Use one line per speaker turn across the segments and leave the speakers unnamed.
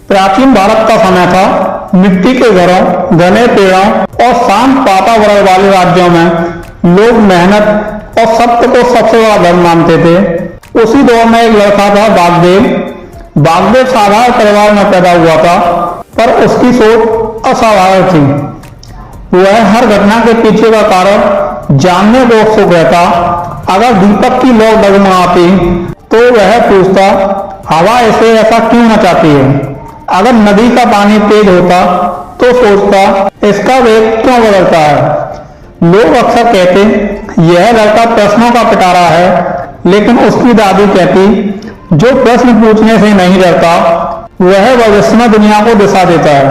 प्राचीन भारत का समय था। मिट्टी के घरों, घने पेड़ों और शांत वातावरण वाले राज्यों में लोग मेहनत और सत्य को सबसे बड़ा धर्म मानते थे। उसी दौर में एक लड़का था बागदेव। बागदेव साधारण परिवार में पैदा हुआ था, पर उसकी सोच असाधारण थी। वह हर घटना के पीछे का कारण जानने को उत्सुक रहता। अगर दीपक की लौ डगमगाती तो वह पूछता, हवा इसे ऐसा क्यों मचाती है? अगर नदी का पानी तेज होता तो सोचता, इसका वेग क्यों बदलता है? लोग अक्सर कहते, यह लड़का प्रश्नों का पिटारा है, लेकिन उसकी दादी कहती, जो प्रश्न पूछने से नहीं डरता वह भविष्य दुनिया को दिशा देता है।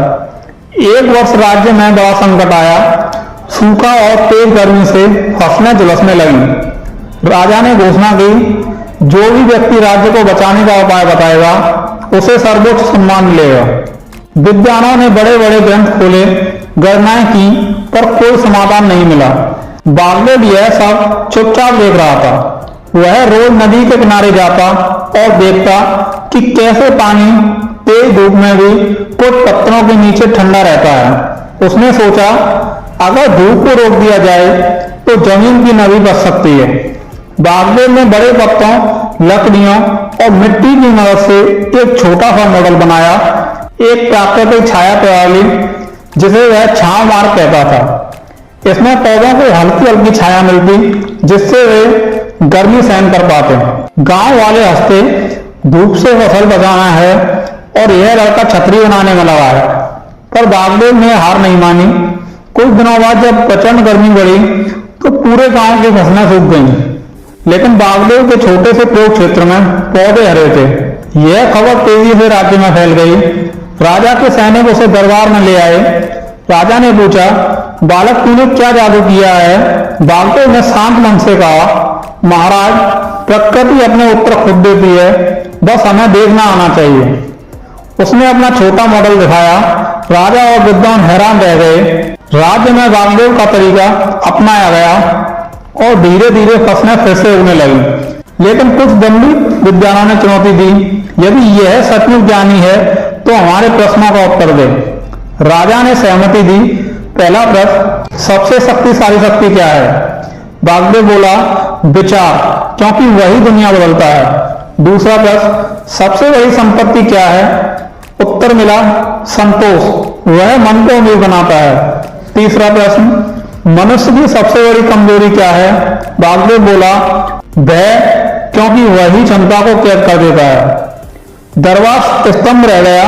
एक वर्ष राज्य में बड़ा संकट आया। सूखा और तेज गर्मी से फसलें झुलसने लगी। राजा ने घोषणा की, जो भी व्यक्ति राज्य को बचाने का उपाय बताएगा उसे सर्वोच्च सम्मान मिलेगा। विद्वानों ने बड़े बड़े ग्रंथ खोले, गणनाएं की, पर कोई समाधान नहीं मिला। बागदेव यह सब चुपचाप देख रहा था। वह रोज नदी के किनारे जाता और देखता कि कैसे पानी तेज धूप में भी कुछ पत्थरों के नीचे ठंडा रहता है। उसने सोचा, अगर धूप को रोक दिया जाए तो जमीन की नमी बच सकती है। बागदेव ने बड़े पत्तों, लकड़ियों और मिट्टी की मदद से एक छोटा सा मॉडल बनाया, एक प्राकृतिक छाया प्रणाली जिसे वह छांव मार्ग कहता था। इसमें पौधों को हल्की हल्की छाया मिलती, जिससे वे गर्मी सहन कर पाते। गांव वाले हंसते, धूप से फसल बचाना है और यह लड़का छतरी बनाने में लगा है। पर बागदेव ने हार नहीं मानी। कुछ दिनों बाद जब प्रचंड गर्मी बढ़ी तो पूरे गांव की फसलें सूख गईं। लेकिन बागदेव के छोटे से प्रयोग क्षेत्र में पौधे हरे थे। यह खबर तेजी से राज्य में फैल गई। राजा के सैनिक उसे दरबार में ले आए। राजा ने पूछा, बालक तूने क्या जादू किया है? बागदेव ने शांत मन से कहा, महाराज, प्रकृति अपने उत्तर खुद देती है, बस हमें देखना आना चाहिए। उसने अपना छोटा मॉडल दिखाया। राजा और विद्वान हैरान रह गए। राज्य में बागदेव का तरीका अपनाया गया और धीरे धीरे फसलें फिर से उगने लगी। लेकिन कुछ दंडी विद्वानों ने चुनौती दी, यदि यह सचमुच ज्ञानी है तो हमारे प्रश्नों का उत्तर दे। राजा ने सहमति दी। पहला प्रश्न, सबसे शक्तिशाली शक्ति क्या है? बागदेव बोला, विचार, क्योंकि वही दुनिया बदलता है। दूसरा प्रश्न, सबसे बड़ी संपत्ति क्या है? उत्तर मिला, संतोष, वह मन को अमीर बनाता है। तीसरा प्रश्न, मनुष्य की सबसे बड़ी कमजोरी क्या है? बागदेव बोला, भय, क्योंकि वही क्षमता को कैद कर देता है। दरबार स्तंभ रह गया।